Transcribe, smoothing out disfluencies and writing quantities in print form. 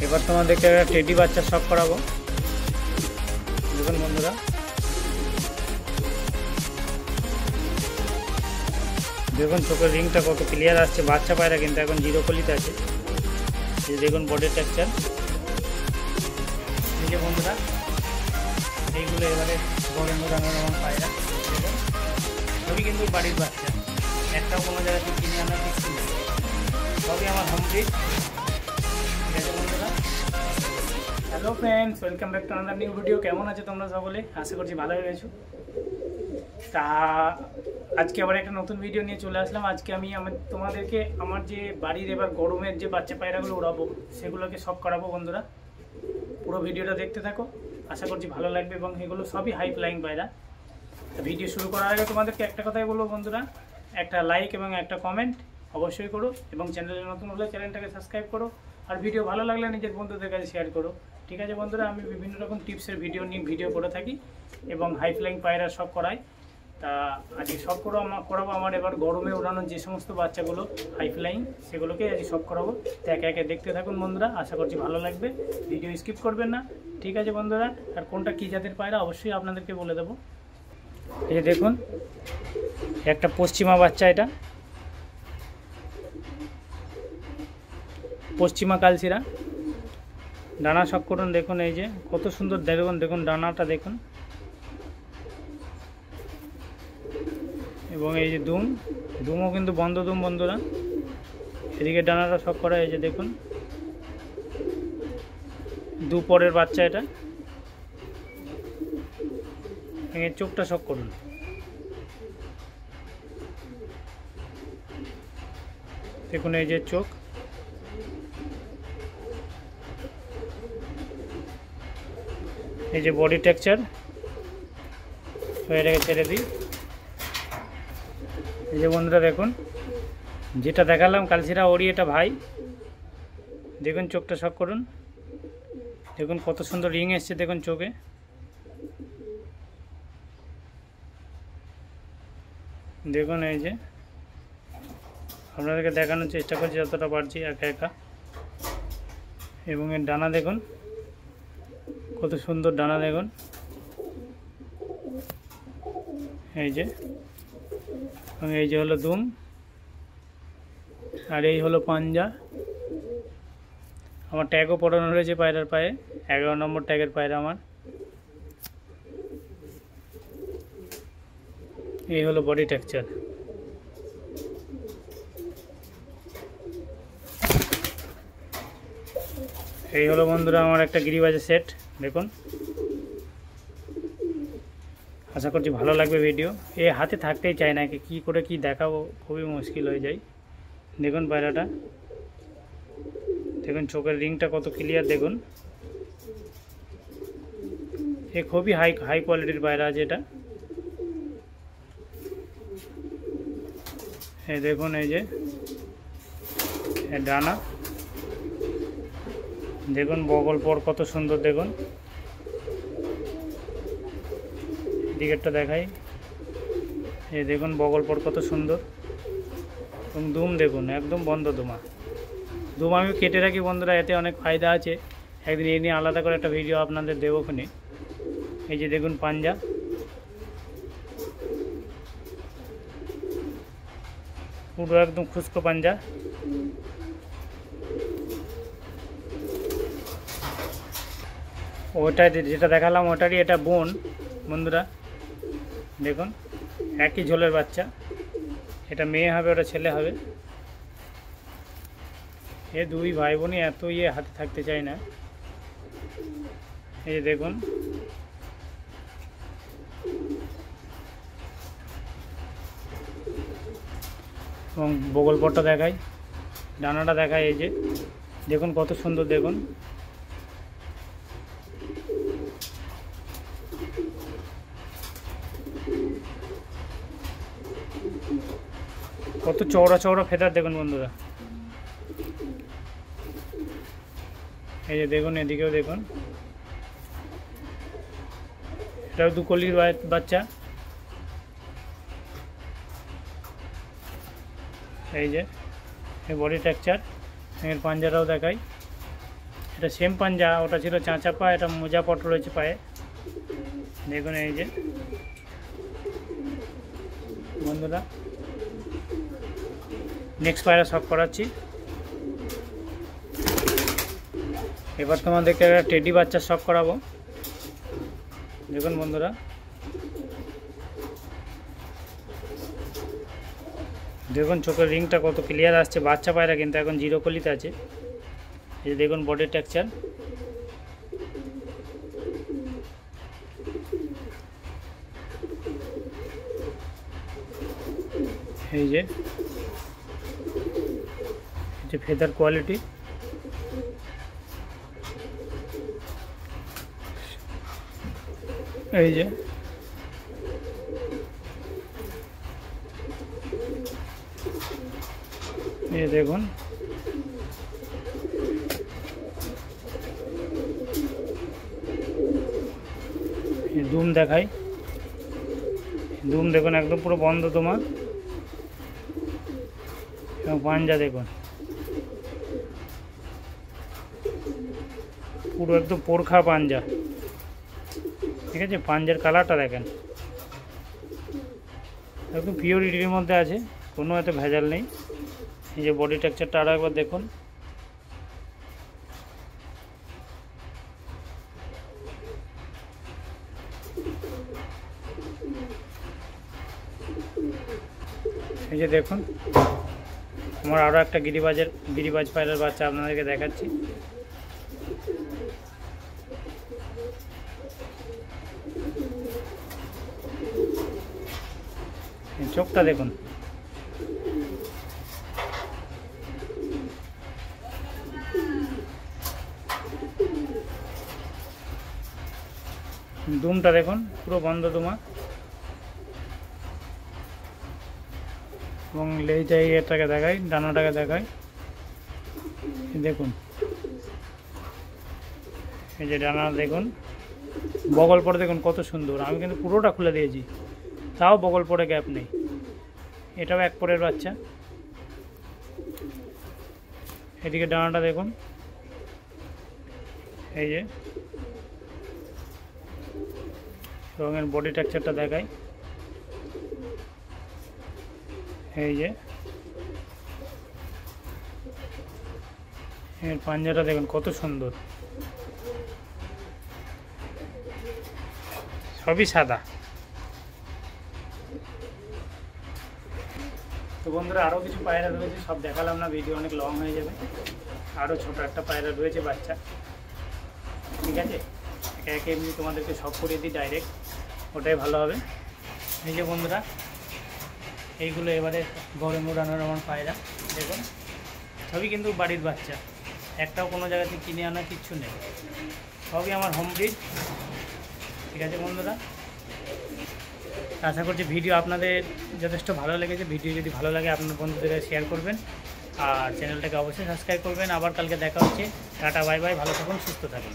এবার তোমাদেরকে একটা টেডি বাচ্চা শখ করাবো। দেখুন বন্ধুরা, দেখুন চোখের রিংটা কত ক্লিয়ার আসছে। বাচ্চা পায়রা কিন্তু এখন জিরো কলিতে আছে। দেখুন বডি টেক্সচার। এই যে বন্ধুরা, এইগুলো এবারে বরেন্দ্র রাঙানো পায়রা। দেখুন সবই কিন্তু বাড়ির বাচ্চা, একটাও কোনো জায়গা থেকে কিনে আনার কিছু নেই, সবই আমার হোম ব্রিড। ঠিক আছে বন্ধুরা, hello friends, welcome back to another new video. কেমন আছে তোমরা সকলে? আশা করছি ভালো হয়ে গেছো। তা আজকে আবার একটা নতুন ভিডিও নিয়ে চলে আসলাম। আজকে আমি তোমাদেরকে আমার যে বাড়ির এবার গরমের যে বাচ্চা পায়রাগুলো উড়াবো সেগুলোকে শখ করাবো বন্ধুরা। পুরো ভিডিওটা দেখতে থাকো, আশা করছি ভালো লাগবে। এবং এগুলো সবই হাই ফ্লাইং পায়রা। ভিডিও শুরু করার আগে তোমাদেরকে একটা কথাই বলবো বন্ধুরা, একটা লাইক এবং একটা কমেন্ট অবশ্যই করো, এবং চ্যানেলে নতুন হলে চ্যানেলটাকে সাবস্ক্রাইব করো, আর ভিডিও ভালো লাগলে নিজের বন্ধুদের কাছে শেয়ার করো। ঠিক আছে বন্ধুরা, আমি বিভিন্ন রকম টিপসের ভিডিও করে থাকি এবং হাই ফ্লাইং পায়রা শখ করাই। তা আজকে শখ করাবো আমার এবার গরমে ওড়ানোর যে সমস্ত বাচ্চাগুলো হাই ফ্লাইং, সেগুলোকে আজকে শখ করাবো। তো একে একে দেখতে থাকুন বন্ধুরা, আশা করছি ভালো লাগবে। ভিডিও স্কিপ করবেন না। ঠিক আছে বন্ধুরা, আর কোনটা কী জাতের পায়রা অবশ্যই আপনাদেরকে বলে দেবো। এই যে দেখুন একটা পশ্চিমা বাচ্চা, এটা পশ্চিমা কালচিরা। ডানা শখ করুন, দেখুন এই যে কত সুন্দর। দেখুন ডানাটা দেখুন, এবং এই যে দুমও কিন্তু বন্ধ দুম বন্ধুরা। এদিকে ডানাটা শখ করা, এই যে দেখুন দুপরের বাচ্চা এটা। চোখটা শখ করুন, দেখুন এই যে চোখ। এই যে বডি টেক্সচার। এটাকে ছেড়ে দিই। এই যে বন্ধুরা দেখুন, যেটা দেখালাম কালচিরা ওড়ি, এটা ভাই। দেখুন চোখটা শখ করুন, দেখুন কত সুন্দর রিং এসছে দেখুন চোখে। দেখুন এই যে আপনাদেরকে দেখানোর চেষ্টা করছি যতটা পারছি একা একা। এবং এর ডানা দেখুন কত সুন্দর ডানা দেখুন। এই যে, এবং এই যে হলো দুম, আর এই হলো পাঞ্জা। আমার ট্যাগও পড়ানো রয়েছে পায়রার পায়ে, 11 নম্বর ট্যাগের পায়রা আমার। এই হলো বডি টেক্সচার। এই হলো বন্ধুরা আমার একটা গিরিবাজের সেট। দেখুন, আশা করছি ভালো লাগবে ভিডিও। এ হাতে থাকতেই চায় না, কী করে কি দেখাবো, খুবই মুশকিল হয়ে যায়। দেখুন পায়রাটা, দেখুন চোখের রিংটা কত ক্লিয়ার। দেখুন এ খুবই হাই কোয়ালিটির পায়রা আছে এটা। এই দেখুন এই যে ডানা, দেখুন বগল পর কত সুন্দর। দেখুন দিকেরটা দেখাই, এই দেখুন বগল পর কত সুন্দর। এবং দুম দেখুন একদম বন্ধ দুম আমি কেটে রাখি বন্ধুরা, এতে অনেক ফায়দা আছে। একদিন এই নিয়ে আলাদা করে একটা ভিডিও আপনাদের দেবোক্ষণে। এই যে দেখুন পাঞ্জা, পুরো একদম খুস্কো পাঞ্জা। ওটা যেটা দেখালাম ওটারই এটা বোন বন্ধুরা। দেখুন একই ঝোলের বাচ্চা, এটা মেয়ে হবে ওটা ছেলে হবে। এ দুই ভাই বোনই এত হাতে থাকতে চায় না। এই যে দেখুন, এবং বগল পটটা দেখাই, ডানাটা দেখায়। এই যে দেখুন কত সুন্দর। দেখুন কত চওড়া ফেদার দেখুন বন্ধুরা। এই যে দেখুন এদিকেও দেখুন, এটাও দুকলির বাচ্চা। এই যে বডি টেক্সচার, এর পাঞ্জাটাও দেখাই। এটা সেম পাঞ্জা, ওটা ছিল চাঁচা পা, এটা মোজা পট রয়েছে পায়ে। দেখুন এই যে বন্ধুরা, নেক্সট পায়রা শক করাচ্ছি। এবার তোমাদেরকে একটা টেডি বাচ্চা শক করাবো। দেখুন বন্ধুরা, দেখুন চোখের রিংটা কত ক্লিয়ার আসছে। বাচ্চা পায়রা কিন্তু এখন জিরো কলিতে আছে। এই দেখুন বডি টেক্সচার, এই যে ফেদার কোয়ালিটি, এই যে এই দেখুন দুম দেখাই, দুম দেখুন একদম পুরো বন্ধ তোমার, এবং পাঞ্জা দেখুন পুরো একদম পোরখা পাঞ্জা। ঠিক আছে, পাঞ্জার কালারটা দেখেন একদম পিওরিটির মধ্যে আছে, কোনো এত ভেজাল নেই। এই যে বডি টেক্সচারটা আরও একবার দেখুন, এই যে দেখুন আমার আরও একটা গিরিবাজ পায়রার বাচ্চা আপনাদেরকে দেখাচ্ছি। চোখটা দেখুন, দুমটা দেখুন পুরো বন্ধ দুমা, এবং লেজটা এটাকে দেখাই, ডানাটাকে দেখাই, দেখুন এই যে ডানা দেখুন, বগল পরে দেখুন কত সুন্দর। আমি কিন্তু পুরোটা খুলে দিয়েছি, তাও বগল পরে গ্যাপ নেই। এটাও এক পরের বাচ্চা। এদিকে ডানাটা দেখুন, এই যে এবং এর বডি টেক্সচারটা দেখাই, এই যে এর পাঞ্জাটা দেখুন কত সুন্দর, সবই সাদা। তো বন্ধুরা আরও কিছু পায়রা রয়েছে, সব দেখালাম না, ভিডিও অনেক লং হয়ে যাবে। আরও ছোটো একটা পায়রা রয়েছে বাচ্চা, ঠিক আছে, একে একে এমনি তোমাদেরকে সব করিয়ে দিই ডাইরেক্ট, ওটাই ভালো হবে। এই যে বন্ধুরা এইগুলো এবারে গরম উড়ানোর আমার পায়রা, দেখুন সবই কিন্তু বাড়ির বাচ্চা, একটাও কোনো জায়গা থেকে কিনে আনা কিচ্ছু নেই, সবই আমার হোম ব্রিড। ঠিক আছে বন্ধুরা, আশা করছি ভিডিও আপনাদের যথেষ্ট ভালো লেগেছে। ভিডিও যদি ভালো লাগে আপনার বন্ধুদের শেয়ার করবেন, আর চ্যানেলটাকে অবশ্যই সাবস্ক্রাইব করবেন। আবার কালকে দেখা হচ্ছে, টাটা বাই বাই, ভালো থাকুন, সুস্থ থাকুন।